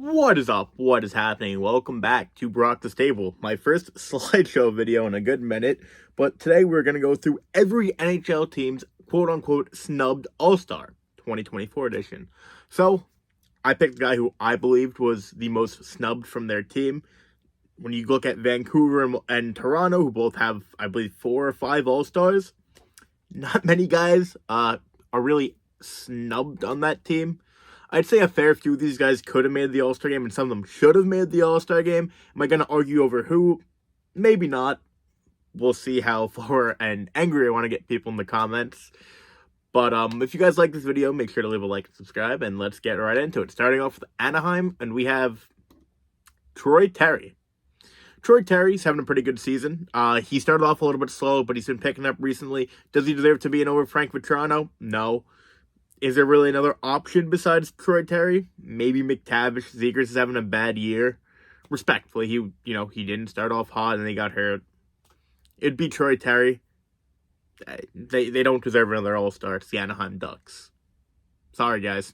What is up? What is happening? Welcome back to Brock the Stable, my first slideshow video in a good minute, but today we're going to go through every NHL team's quote-unquote snubbed All-Star 2024 edition. So, I picked the guy who I believed was the most snubbed from their team. When you look at Vancouver and Toronto, who both have, I believe, 4 or 5 All-Stars, not many guys are really snubbed on that team. I'd say a fair few of these guys could have made the All-Star game, and some of them should have made the All-Star game. Am I going to argue over who? Maybe not. We'll see how far and angry I want to get people in the comments. But if you guys like this video, make sure to leave a like and subscribe, and let's get right into it. Starting off with Anaheim, and we have Troy Terry. Troy Terry's having a pretty good season. He started off a little bit slow, but he's been picking up recently. Does he deserve to be in over Frank Vatrano? No. Is there really another option besides Troy Terry? Maybe McTavish. Zegras is having a bad year. Respectfully, he didn't start off hot and they got hurt. It'd be Troy Terry. They don't deserve another All-Star. It's the Anaheim Ducks. Sorry, guys.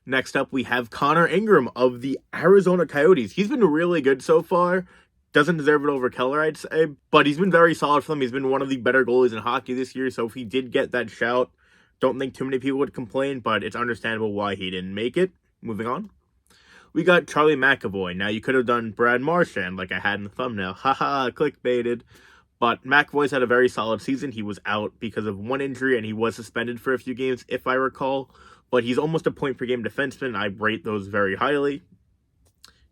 Next up, we have Connor Ingram of the Arizona Coyotes. He's been really good so far. Doesn't deserve it over Keller, I'd say. But he's been very solid for them. He's been one of the better goalies in hockey this year. So if he did get that shout, don't think too many people would complain, but it's understandable why he didn't make it. Moving on. We got Charlie McAvoy. Now, you could have done Brad Marchand like I had in the thumbnail. Haha, clickbaited. But McAvoy's had a very solid season. He was out because of one injury, and he was suspended for a few games, if I recall. But he's almost a point-per-game defenseman. I rate those very highly.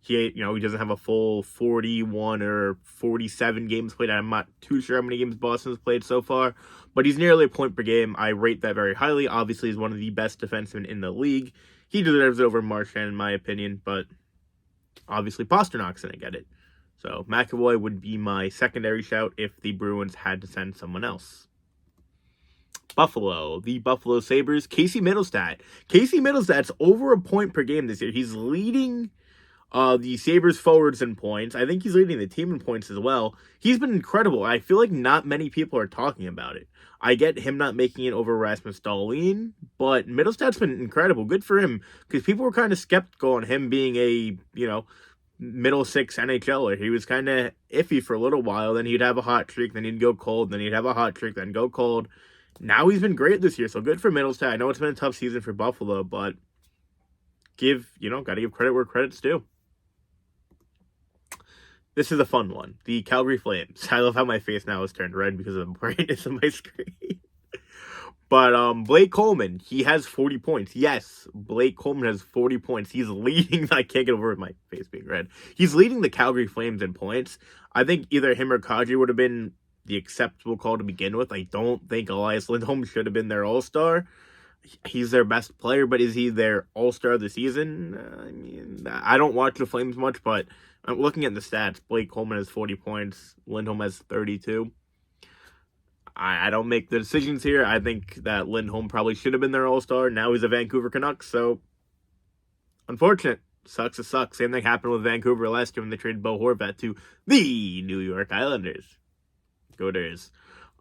He doesn't have a full 41 or 47 games played. I'm not too sure how many games Boston's played so far, but he's nearly a point per game. I rate that very highly. Obviously, he's one of the best defensemen in the league. He deserves it over Marchand, in my opinion, but obviously Pasternak's going to get it. So McAvoy would be my secondary shout if the Bruins had to send someone else. Buffalo, the Buffalo Sabres, Casey Middlestat. Casey Middlestat's over a point per game this year. He's leading the Sabres forwards in points. I think he's leading the team in points as well. He's been incredible. I feel like not many people are talking about it. I get him not making it over Rasmus Dahlin, but Middlestat's been incredible. Good for him, because people were kind of skeptical on him being a, middle six NHLer. He was kind of iffy for a little while. Then he'd have a hot streak, then he'd go cold, then he'd have a hot streak, then go cold. Now he's been great this year, so good for Middlestat. I know it's been a tough season for Buffalo, but gotta give credit where credit's due. This is a fun one. The Calgary Flames. I love how my face now is turned red because of the brightness of my screen. But Blake Coleman, he has 40 points. Yes, Blake Coleman has 40 points. He's leading. I can't get over my face being red. He's leading the Calgary Flames in points. I think either him or Kadri would have been the acceptable call to begin with. I don't think Elias Lindholm should have been their All-Star. He's their best player, but is he their All-Star of the season? I don't watch the Flames much, but I'm looking at the stats. Blake Coleman has 40 points. Lindholm has 32. I don't make the decisions here. I think that Lindholm probably should have been their All-Star. Now he's a Vancouver Canucks, so unfortunate. Sucks to suck. Same thing happened with Vancouver last year when they traded Bo Horvat to the New York Islanders. Go Bears.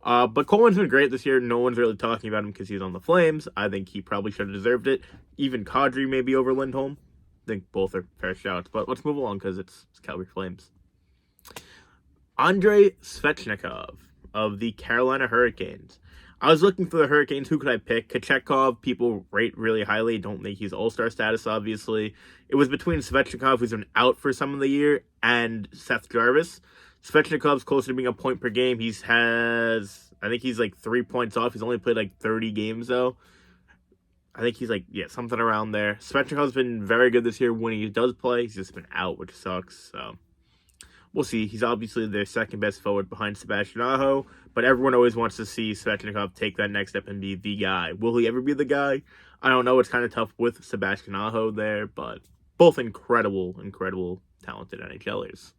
But Coleman's been great this year. No one's really talking about him because he's on the Flames. I think he probably should have deserved it. Even Kadri maybe over Lindholm. I think both are fair shouts. But let's move along because it's Calgary Flames. Andrei Svechnikov of the Carolina Hurricanes. I was looking for the Hurricanes. Who could I pick? Kochetkov, people rate really highly. Don't think he's All-Star status, obviously. It was between Svechnikov, who's been out for some of the year, and Seth Jarvis. Svechnikov's closer to being a point per game. I think he's like 3 points off. He's only played like 30 games, though. I think he's something around there. Svechnikov's been very good this year when he does play. He's just been out, which sucks, so we'll see. He's obviously their second best forward behind Sebastian Aho, but everyone always wants to see Svechnikov take that next step and be the guy. Will he ever be the guy? I don't know. It's kind of tough with Sebastian Aho there, but both incredible, talented NHLers.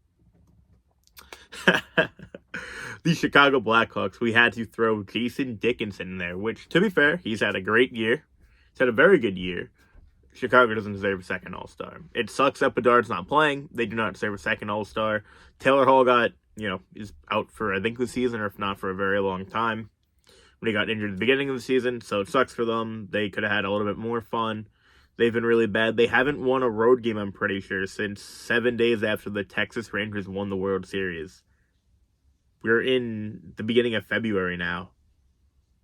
The Chicago Blackhawks, we had to throw Jason Dickinson in there, which, to be fair, he's had a great year. He's had a very good year. Chicago doesn't deserve a second All-Star. It sucks that Bedard's not playing. They do not deserve a second All-Star. Taylor Hall is out for, I think, the season, or if not, for a very long time. When he got injured at the beginning of the season, so it sucks for them. They could have had a little bit more fun. They've been really bad. They haven't won a road game, I'm pretty sure, since 7 days after the Texas Rangers won the World Series. We're in the beginning of February now.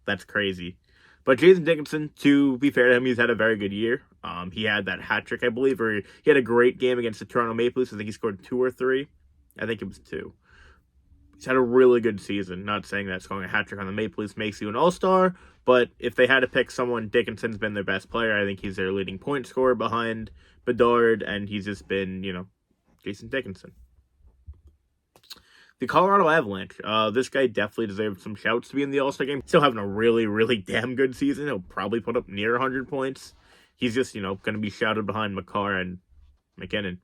That's crazy. But Jason Dickinson, to be fair to him, he's had a very good year. He had that hat trick, I believe, or he had a great game against the Toronto Maple Leafs. I think he scored 2 or 3. I think it was 2. He's had a really good season. Not saying that scoring a hat trick on the Maple Leafs makes you an all-star, but if they had to pick someone, Dickinson's been their best player. I think he's their leading point scorer behind Bedard, and he's just been, Jason Dickinson. The Colorado Avalanche. This guy definitely deserves some shouts to be in the All-Star game. Still having a really, really damn good season. He'll probably put up near 100 points. He's just, going to be shouted behind Makar and McKinnon.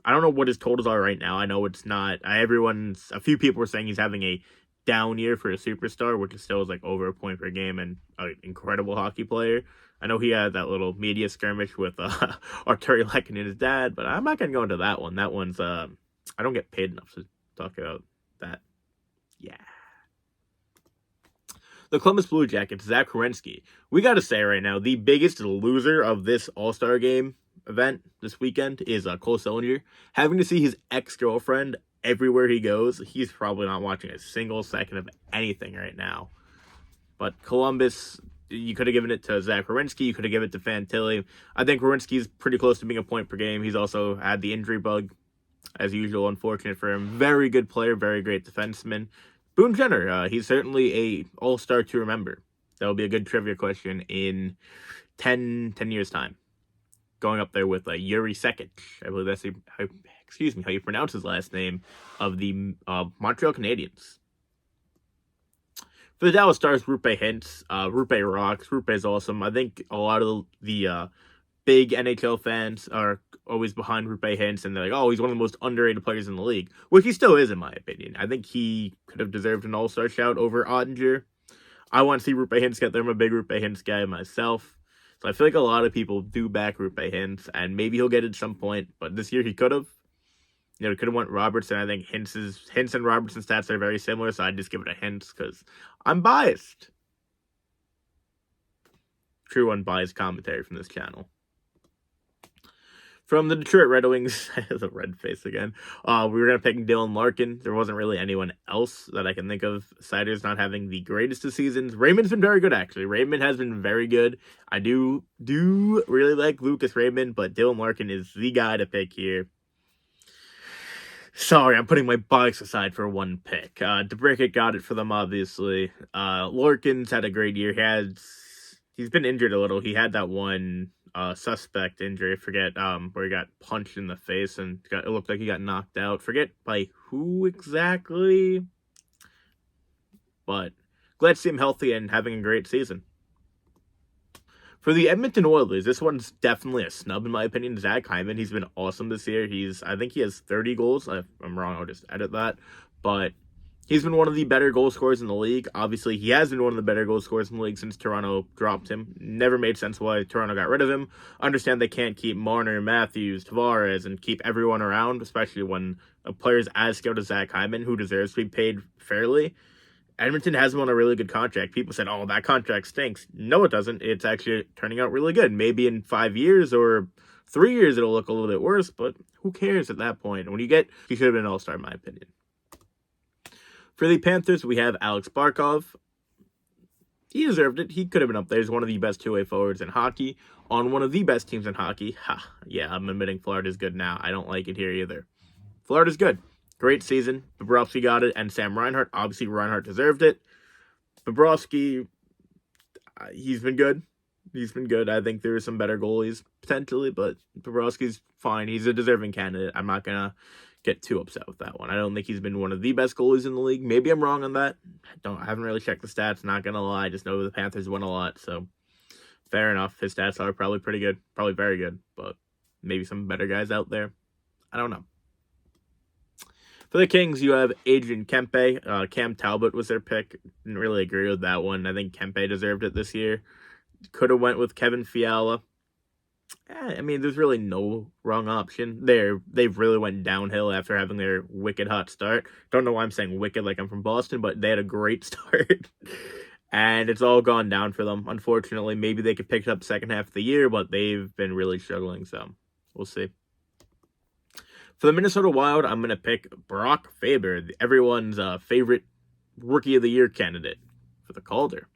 I don't know what his totals are right now. I know it's not. A few people were saying he's having a down year for a superstar, which is still is like over a point per game and an incredible hockey player. I know he had that little media skirmish with Arturi Lekin and his dad, but I'm not going to go into that one. That one's, I don't get paid enough to talk about that. Yeah. The Columbus Blue Jackets, Zach Werenski. We got to say right now, the biggest loser of this All-Star game event this weekend is Cole Sillinger. Having to see his ex-girlfriend everywhere he goes, he's probably not watching a single second of anything right now. But Columbus, you could have given it to Zach Werenski. You could have given it to Fantilli. I think Werenski's pretty close to being a point per game. He's also had the injury bug, as usual, unfortunate for him. Very good player, very great defenseman. Boone Jenner, he's certainly a all-star to remember. That'll be a good trivia question in 10 years' time. Going up there with Yuri Sekic. I believe that's how you pronounce his last name, of the Montreal Canadiens. For the Dallas Stars, Rupe Hintz. Rupe rocks. Rupe's awesome. I think a lot of the big NHL fans are always behind Rupe Hintz, and they're like, oh, he's one of the most underrated players in the league, which he still is, in my opinion. I think he could have deserved an all-star shout over Ottinger. I want to see Rupe Hintz get there. I'm a big Rupe Hintz guy myself. So I feel like a lot of people do back Rupe Hintz, and maybe he'll get it at some point, but this year he could have. He could have went Robertson. I think Hintz and Robertson stats are very similar, so I'd just give it a Hintz because I'm biased. True unbiased commentary from this channel. From the Detroit Red Wings, the red face again, we were going to pick Dylan Larkin. There wasn't really anyone else that I can think of. Siders not having the greatest of seasons. Raymond's been very good, actually. Raymond has been very good. I do really like Lucas Raymond, but Dylan Larkin is the guy to pick here. Sorry, I'm putting my bias aside for one pick. DeBrickett got it for them, obviously. Larkin's had a great year. He's been injured a little. He had that one suspect injury. I forget where he got punched in the face and it looked like he got knocked out. Forget by who exactly. But glad to see him healthy and having a great season. For the Edmonton Oilers, this one's definitely a snub in my opinion. Zach Hyman, he's been awesome this year. I think he has 30 goals. If I'm wrong, I'll just edit that. But he's been one of the better goal scorers in the league. Obviously, he has been one of the better goal scorers in the league since Toronto dropped him. Never made sense why Toronto got rid of him. Understand they can't keep Marner, Matthews, Tavares, and keep everyone around, especially when a player's as skilled as Zach Hyman, who deserves to be paid fairly. Edmonton has him on a really good contract. People said, oh, that contract stinks. No, it doesn't. It's actually turning out really good. Maybe in 5 years or 3 years, it'll look a little bit worse, but who cares at that point? He should have been an all-star, in my opinion. For the Panthers, we have Alex Barkov. He deserved it. He could have been up there. He's one of the best two-way forwards in hockey, on one of the best teams in hockey. Yeah, I'm admitting Florida's good now. I don't like it here either. Florida's good. Great season. Bobrovsky got it, and Sam Reinhart. Obviously, Reinhart deserved it. Bobrovsky, he's been good. He's been good. I think there are some better goalies, potentially, but Bobrovsky's fine. He's a deserving candidate. I'm not going to get too upset with that one. I don't think he's been one of the best goalies in the league. Maybe I'm wrong on that. I haven't really checked the stats. Not going to lie. I just know the Panthers win a lot, so fair enough. His stats are probably pretty good. Probably very good, but maybe some better guys out there. I don't know. For the Kings, you have Adrian Kempe. Cam Talbot was their pick. Didn't really agree with that one. I think Kempe deserved it this year. Could have went with Kevin Fiala. There's really no wrong option there. They've really went downhill after having their wicked hot start. Don't know why I'm saying wicked like I'm from Boston, but they had a great start. And it's all gone down for them, unfortunately. Maybe they could pick it up second half of the year, but they've been really struggling, so we'll see. For the Minnesota Wild, I'm going to pick Brock Faber, everyone's favorite Rookie of the Year candidate for the Calder.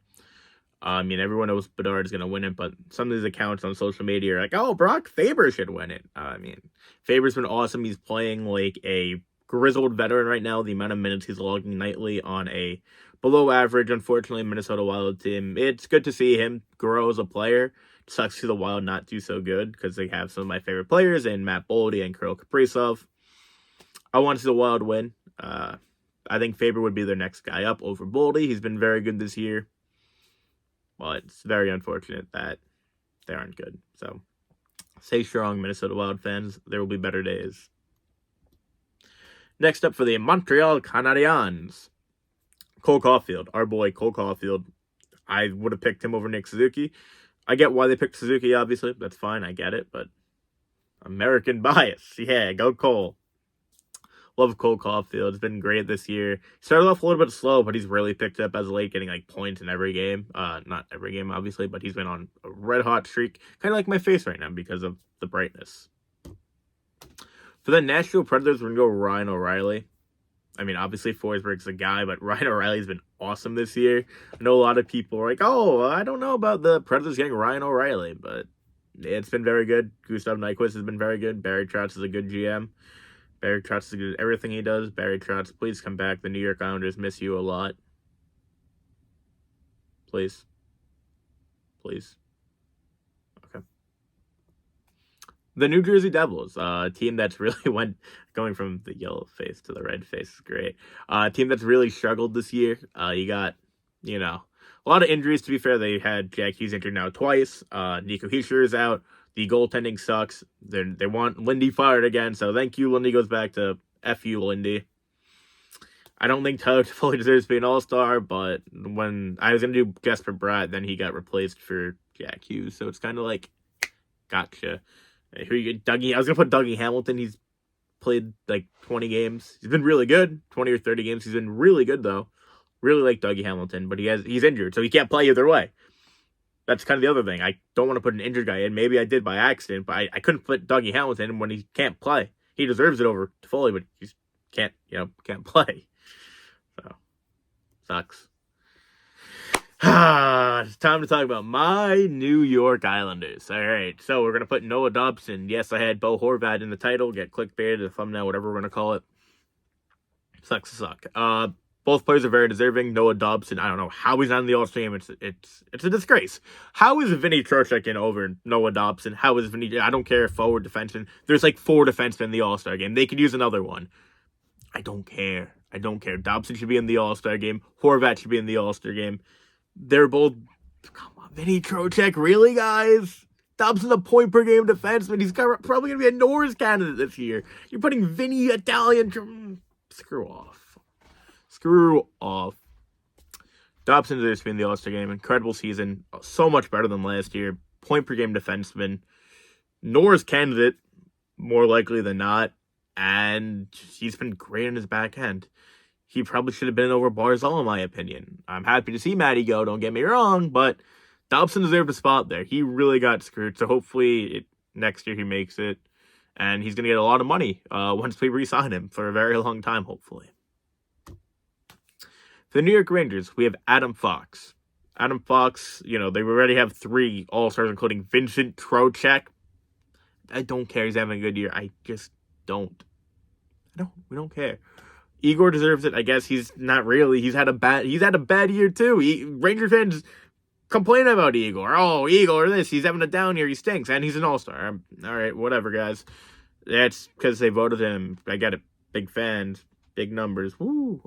I mean, everyone knows Bedard is going to win it, but some of these accounts on social media are like, oh, Brock Faber should win it. I mean, Faber's been awesome. He's playing like a grizzled veteran right now. The amount of minutes he's logging nightly on a below average, unfortunately, Minnesota Wild team. It's good to see him grow as a player. It sucks to see the Wild not do so good because they have some of my favorite players in Matt Boldy and Kirill Kaprizov. I want to see the Wild win. I think Faber would be their next guy up over Boldy. He's been very good this year. Well, it's very unfortunate that they aren't good. So, stay strong, Minnesota Wild fans. There will be better days. Next up for the Montreal Canadiens. Cole Caulfield, our boy Cole Caulfield. I would have picked him over Nick Suzuki. I get why they picked Suzuki, obviously. That's fine, I get it. But American bias. Yeah, go Cole. Love Cole Caulfield. It's been great this year. Started off a little bit slow, but he's really picked up as of late, getting like points in every game. Not every game, obviously, but he's been on a red-hot streak. Kind of like my face right now because of the brightness. For the Nashville Predators, we're going to go Ryan O'Reilly. I mean, obviously, Forsberg's a guy, but Ryan O'Reilly's been awesome this year. I know a lot of people are like, oh, I don't know about the Predators getting Ryan O'Reilly, but it's been very good. Gustav Nyquist has been very good. Barry Trotz is a good GM. Barry Trotz is good at everything he does. Barry Trotz, please come back. The New York Islanders miss you a lot. Please. Please. Okay. The New Jersey Devils, a team that's really going from the yellow face to the red face is great. A team that's really struggled this year. You got, a lot of injuries, to be fair. They had Jack Hughes injured now twice. Nico Hischier is out. The goaltending sucks. They want Lindy fired again, so thank you. Lindy goes back to F you, Lindy. I don't think Tyler Toffoli deserves to be an all-star, but when I was going to do Jesper Bratt, then he got replaced for Jack Hughes, so it's kind of like, gotcha. Here you get Dougie. I was going to put Dougie Hamilton. He's played like 20 games. He's been really good, 20 or 30 games. He's been really good, though. Really like Dougie Hamilton, but he's injured, so he can't play either way. That's kind of the other thing. I don't want to put an injured guy in. Maybe I did by accident, but I couldn't put Dougie Hamilton when he can't play. He deserves it over Toffoli, but he can't play. So, sucks. It's time to talk about my New York Islanders. All right, so we're going to put Noah Dobson. Yes, I had Bo Horvat in the title. Get clickbaited, the thumbnail, whatever we're going to call it. Sucks to suck. Both players are very deserving. Noah Dobson, I don't know how he's not in the All-Star game. It's a disgrace. How is Vinny Trocheck in over Noah Dobson? How is Vinny? I don't care, forward, defenseman. There's like 4 defensemen in the All-Star game. They could use another one. I don't care. Dobson should be in the All-Star game. Horvat should be in the All-Star game. They're both... Come on, Vinny Trocheck, really, guys? Dobson's a point-per-game defenseman. He's probably going to be a Norris candidate this year. You're putting Vinny Italian... Screw off. Screw off. Dobson deserves to be in the All-Star game. Incredible season. So much better than last year. Point-per-game defenseman. Norris candidate, more likely than not. And he's been great in his back end. He probably should have been over Barzal, in my opinion. I'm happy to see Matty go, don't get me wrong, but Dobson deserved a spot there. He really got screwed, so hopefully next year he makes it. And he's going to get a lot of money once we re-sign him for a very long time, hopefully. For the New York Rangers, we have Adam Fox. Adam Fox, they already have 3 All-Stars, including Vincent Trocheck. I don't care. He's having a good year. I just don't. We don't care. Igor deserves it. I guess he's not really. He's had a bad year too. Ranger fans complain about Igor. Oh, Igor, he's having a down year. He stinks, and he's an All-Star. All right, whatever, guys. That's because they voted him. I get it. Big fans, big numbers. Woo.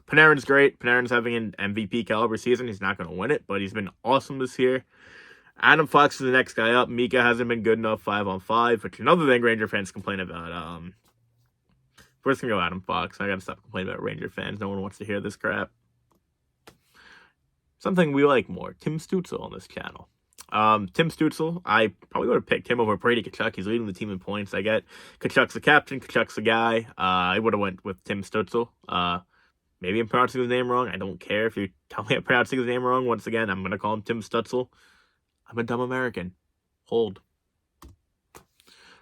Panarin's great. Panarin's having an MVP caliber season. He's not going to win it, but he's been awesome this year. Adam Fox is the next guy up. Mika hasn't been good enough 5-on-5, which is another thing Ranger fans complain about. First thing go Adam Fox. I got to stop complaining about Ranger fans. No one wants to hear this crap. Something we like more. Tim Stützle on this channel. Tim Stützle, I probably would have picked him over Brady Tkachuk. He's leading the team in points. I get Tkachuk's the captain. Tkachuk's the guy. I would have went with Tim Stützle. Maybe I'm pronouncing his name wrong. I don't care if you tell me I'm pronouncing his name wrong. Once again, I'm going to call him Tim Stutzel. I'm a dumb American. Hold.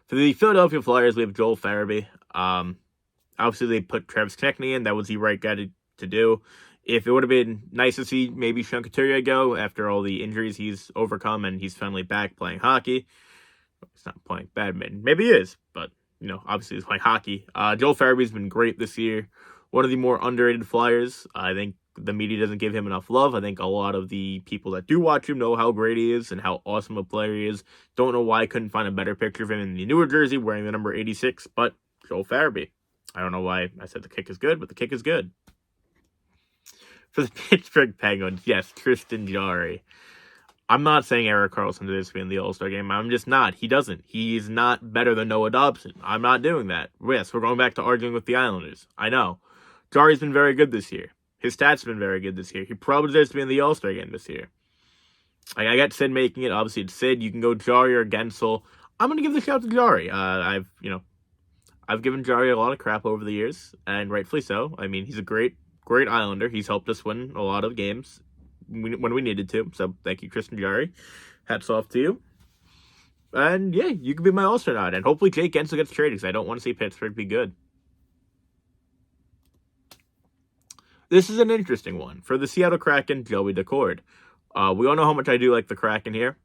For the Philadelphia Flyers, we have Joel Farabee. Obviously, they put Travis Konechny in. That was the right guy to do. If it would have been nice to see maybe Sean Couturier go after all the injuries he's overcome and he's finally back playing hockey. He's not playing badminton. Maybe he is, but, obviously he's playing hockey. Joel Farabee's been great this year. One of the more underrated Flyers. I think the media doesn't give him enough love. I think a lot of the people that do watch him know how great he is and how awesome a player he is. Don't know why I couldn't find a better picture of him in the newer jersey wearing the number 86, but Joel Farabee. I don't know why I said the kick is good, but the kick is good. For the Pittsburgh Penguins, yes, Tristan Jarry. I'm not saying Erik Karlsson deserves to be in the All-Star game. I'm just not. He doesn't. He's not better than Noah Dobson. I'm not doing that. Yes, we're going back to arguing with the Islanders. I know. Jarry's been very good this year. His stats have been very good this year. He probably deserves to be in the All-Star game this year. I got Sid making it. Obviously, it's Sid. You can go Jarry or Gensel. I'm going to give the shout to Jarry. I've given Jarry a lot of crap over the years, and rightfully so. I mean, he's a great Islander. He's helped us win a lot of games when we needed to. So thank you, Tristan Jarry. Hats off to you. And yeah, you can be my All-Star nod. And hopefully Jake Gensel gets traded because I don't want to see Pittsburgh be good. This is an interesting one. For the Seattle Kraken, Joey Daccord. We all know how much I do like the Kraken here.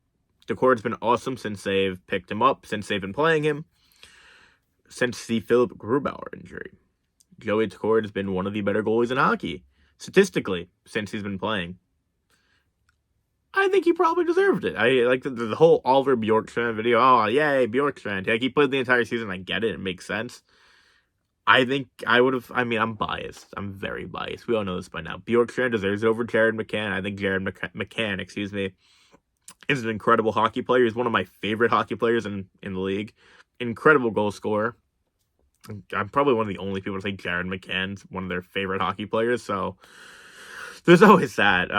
Daccord's been awesome since they've picked him up, since they've been playing him, since the Philip Grubauer injury. Joey Daccord has been one of the better goalies in hockey, statistically, since he's been playing. I think he probably deserved it. I like the whole Oliver Bjorkstrand video. Oh, yay, Bjorkstrand. Like, he played the entire season. I get it. It makes sense. I think I would have... I'm biased. I'm very biased. We all know this by now. Bjorkstrand deserves it over Jared McCann. I think Jared McCann, is an incredible hockey player. He's one of my favorite hockey players in the league. Incredible goal scorer. I'm probably one of the only people to say Jared McCann's one of their favorite hockey players, so there's always that.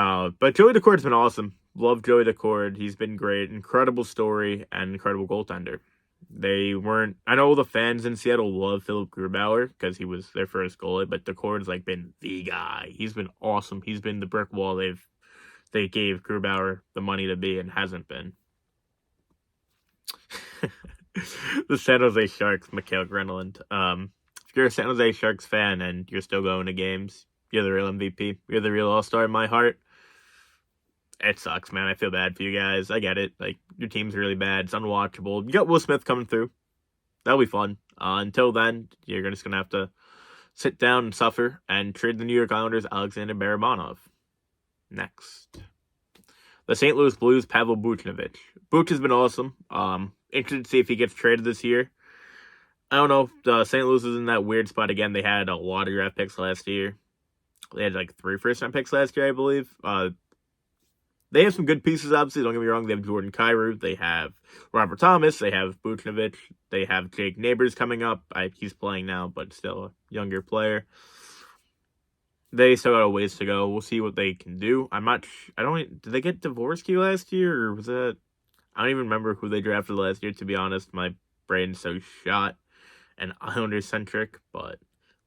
But Joey Daccord's been awesome. Love Joey Daccord. He's been great. Incredible story and incredible goaltender. I know the fans in Seattle love Philip Grubauer because he was their first goalie, but Daccord's been the guy. He's been awesome. He's been the brick wall they gave Grubauer the money to be and hasn't been. The San Jose Sharks, Mikhail Grenland. If you're a San Jose Sharks fan and you're still going to games, you're the real MVP. You're the real all-star in my heart. It sucks, man. I feel bad for you guys. I get it. Your team's really bad. It's unwatchable. You got Will Smith coming through. That'll be fun. Until then, you're just going to have to sit down and suffer and trade the New York Islanders Alexander Barabanov. Next. The St. Louis Blues, Pavel Buchnevich. Buch has been awesome. Interested to see if he gets traded this year. I don't know. St. Louis is in that weird spot again. They had a lot of draft picks last year. They had 3 first-round picks last year, I believe. They have some good pieces, obviously. Don't get me wrong. They have Jordan Kyrou. They have Robert Thomas. They have Buchnevich. They have Jake Neighbors coming up. He's playing now, but still a younger player. They still got a ways to go. We'll see what they can do. Did they get Dvorsky last year, or was that... I don't even remember who they drafted last year, to be honest. My brain's so shot and Islander-centric, but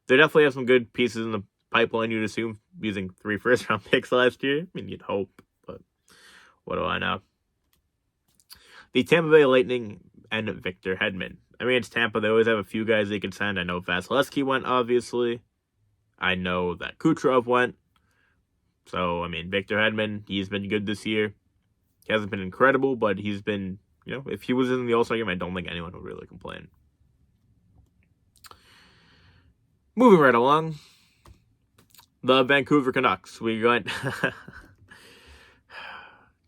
they definitely have some good pieces in the pipeline, you'd assume, using 3 first-round picks last year. I mean, you'd hope, but what do I know? The Tampa Bay Lightning and Victor Hedman. I mean, it's Tampa. They always have a few guys they can send. I know Vasilevsky went, obviously. I know that Kucherov went. So, I mean, Victor Hedman, he's been good this year. He hasn't been incredible, but he's been, if he was in the All-Star game, I don't think anyone would really complain. Moving right along. The Vancouver Canucks. We got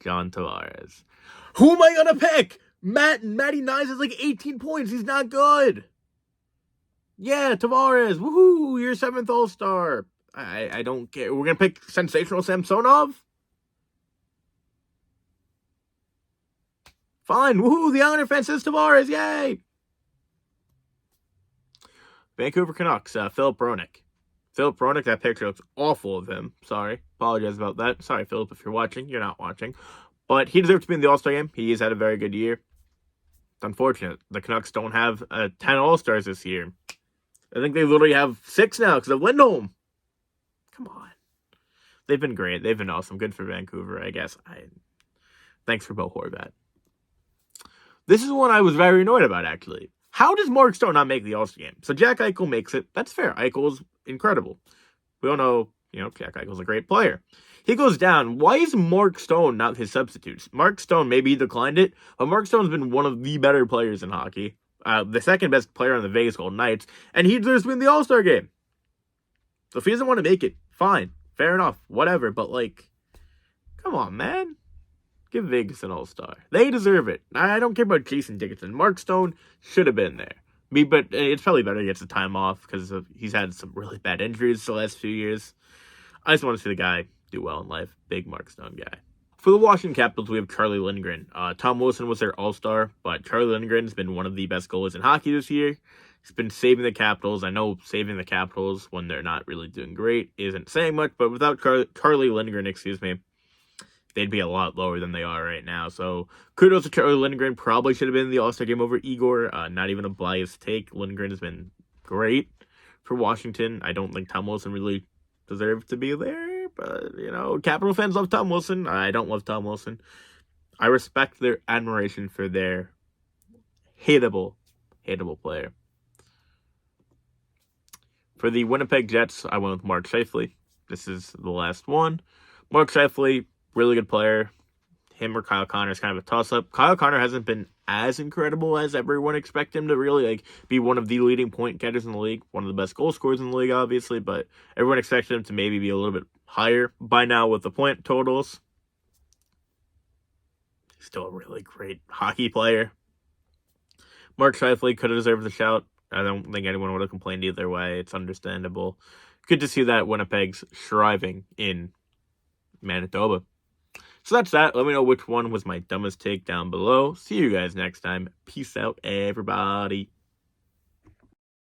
John Tavares. Who am I going to pick? Matty Nyes has 18 points. He's not good. Yeah, Tavares. Woohoo, your 7th All-Star. I don't care. We're going to pick Sensational Samsonov? Fine. Woohoo, the Islander fan says Tavares. Yay. Vancouver Canucks, Philip Hronek. Philip Hronek, that picture looks awful of him. Sorry. Apologize about that. Sorry, Philip, if you're watching. You're not watching. But he deserves to be in the All-Star game. He has had a very good year. It's unfortunate. The Canucks don't have 10 All-Stars this year. I think they literally have 6 now because of Lindholm. Come on. They've been great. They've been awesome. Good for Vancouver, I guess. Thanks for Bo Horvat. This is one I was very annoyed about, actually. How does Mark Stone not make the All-Star game? So Jack Eichel makes it. That's fair. Eichel's incredible. We all know, Jack Eichel's a great player. He goes down. Why is Mark Stone not his substitute? Mark Stone, maybe he declined it, but Mark Stone's been one of the better players in hockey. The second best player on the Vegas Golden Knights, and he deserves to win the All-Star game. So if he doesn't want to make it, fine. Fair enough. Whatever. But, come on, man. Give Vegas an All-Star. They deserve it. I don't care about Jason Dickinson. Mark Stone should have been there. But it's probably better he gets the time off because he's had some really bad injuries the last few years. I just want to see the guy do well in life. Big Mark Stone guy. For the Washington Capitals, we have Charlie Lindgren. Tom Wilson was their All-Star, but Charlie Lindgren's been one of the best goalies in hockey this year. He's been saving the Capitals. I know saving the Capitals when they're not really doing great isn't saying much, but without Charlie Lindgren, they'd be a lot lower than they are right now. So kudos to Charlie Lindgren. Probably should have been in the All-Star game over Igor. Not even a biased take. Lindgren has been great for Washington. I don't think Tom Wilson really deserved to be there, but, Capital fans love Tom Wilson. I don't love Tom Wilson. I respect their admiration for their hateable player. For the Winnipeg Jets, I went with Mark Scheifele. This is the last one. Mark Scheifele, really good player. Him or Kyle Connor is kind of a toss-up. Kyle Connor hasn't been as incredible as everyone expected him to really be one of the leading point getters in the league, one of the best goal scorers in the league, obviously, but everyone expected him to maybe be a little bit higher by now with the point totals. He's still a really great hockey player. Mark Scheifele could have deserved the shout. I don't think anyone would have complained either way. It's understandable. Good to see that Winnipeg's thriving in Manitoba. So that's that. Let me know which one was my dumbest take down below. See you guys next time. Peace out, everybody.